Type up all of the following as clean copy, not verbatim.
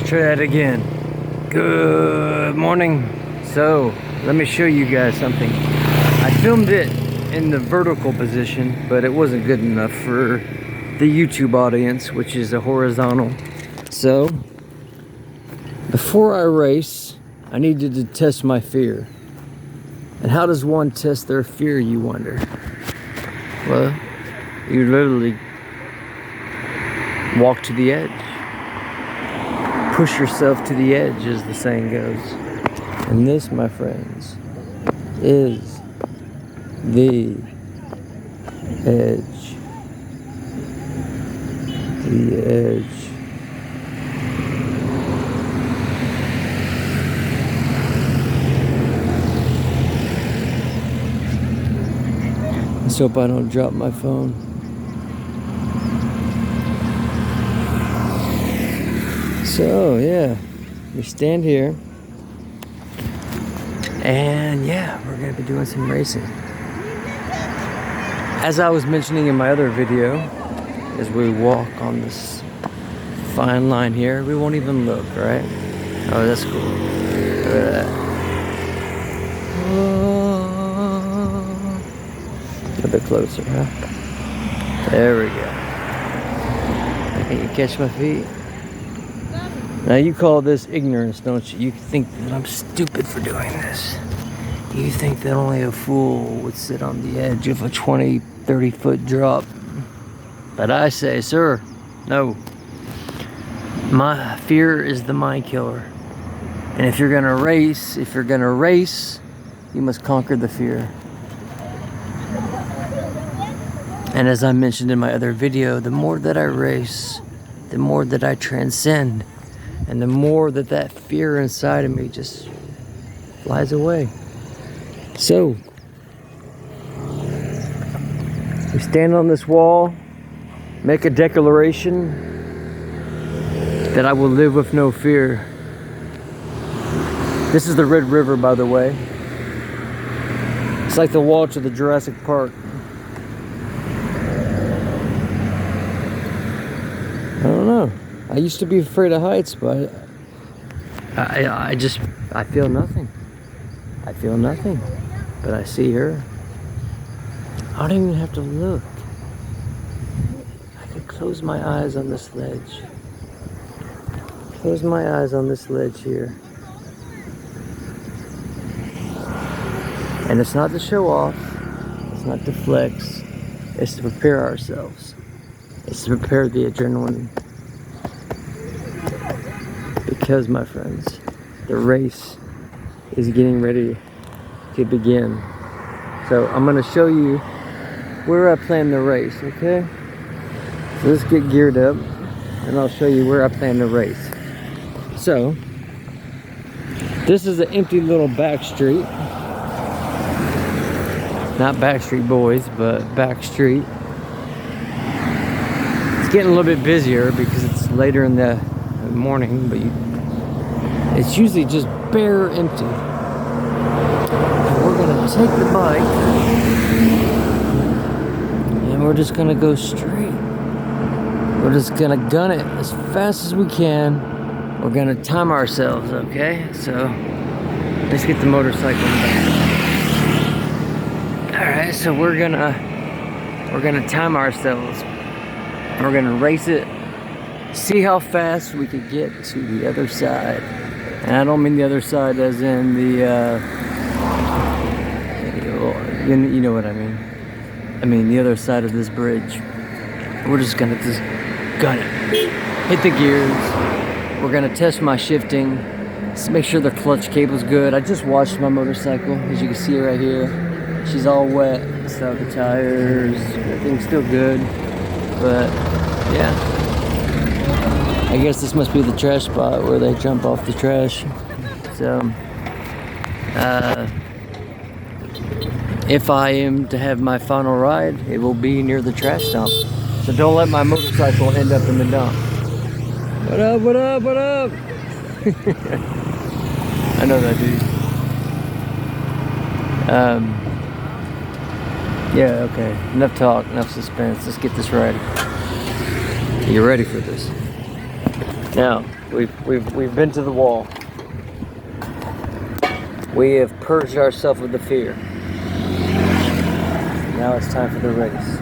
try that again. Good morning. So, let me show you guys something. I filmed it in the vertical position, but it wasn't good enough for the YouTube audience, which is a horizontal. So, before I race, I needed to test my fear. And how does one test their fear, you wonder? Well, you literally walk to the edge. Push yourself to the edge, as the saying goes. And this, my friends, is the edge. The edge. Let's hope I don't drop my phone. So, yeah, we stand here. And yeah, we're gonna be doing some racing. As I was mentioning in my other video, as we walk on this fine line here, we won't even look, right? Oh, that's cool. Look at that. A bit closer, huh? There we go. Can you catch my feet? Now you call this ignorance, don't you? You think that I'm stupid for doing this. You think that only a fool would sit on the edge of a 20, 30 foot drop. But I say, sir, no. My fear is the mind killer. And if you're gonna race, you must conquer the fear. And as I mentioned in my other video, the more that I race, the more that I transcend. And the more that fear inside of me just flies away. So, we stand on this wall, make a declaration that I will live with no fear. This is the Red River, by the way. It's like the wall to the Jurassic Park. I don't know. I used to be afraid of heights, but I feel nothing. I feel nothing. But I see her. I don't even have to look. I could close my eyes on this ledge. Close my eyes on this ledge here. And it's not to show off. It's not to flex. It's to prepare ourselves. It's to prepare the adrenaline. Because, my friends, the race is getting ready to begin. So I'm going to show you where I plan the race, okay? So let's get geared up and I'll show you where I plan to race. So, this is an empty little back street. Not Backstreet Boys, but back street. It's getting a little bit busier because it's later in the morning, but it's usually just bare empty. And we're gonna take the bike and we're just gonna go straight. We're just gonna gun it as fast as we can. We're gonna time ourselves, okay? So let's get the motorcycle back. Alright, so we're gonna time ourselves. We're gonna race it. See how fast we could get to the other side. And I don't mean the other side as in the, you know what I mean. I mean the other side of this bridge. We're just gonna gun it. Hit the gears. We're gonna test my shifting. Let's make sure the clutch cable's good. I just washed my motorcycle, as you can see right here. She's all wet, so the tires, everything's still good. But, yeah. I guess this must be the trash spot where they jump off the trash. So, if I am to have my final ride, it will be near the trash dump. So don't let my motorcycle end up in the dump. What up, what up, what up? I know that dude. Yeah, okay. Enough talk, enough suspense. Let's get this ready. You ready for this? Now, we've been to the wall. We have purged ourselves of the fear. Now it's time for the race.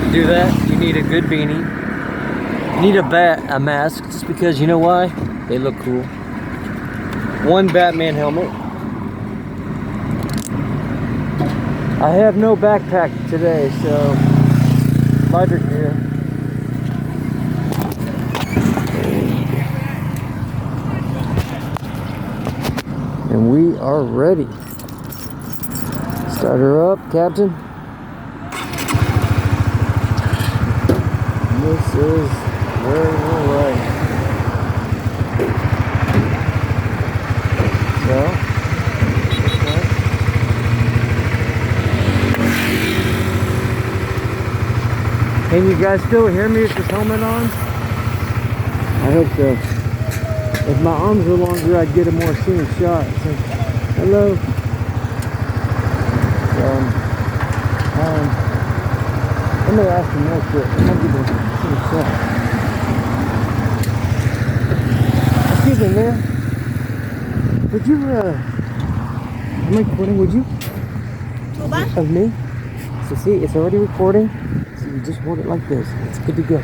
To do that, you need a good beanie. You need a mask, just because you know why? They look cool. One Batman helmet. I have no backpack today, so lighter gear. And we are ready. Start her up, Captain. This is where we're right. So, okay. Can you guys still hear me with this helmet on? I hope so. If my arms were longer, I'd get a more scenic shot. So, hello. I'm gonna ask him real quick. I'm gonna give him a shot. Excuse me, man. Would you, am I recording? Would you? Of me? So see, it's already recording. So you just hold it like this. It's good to go.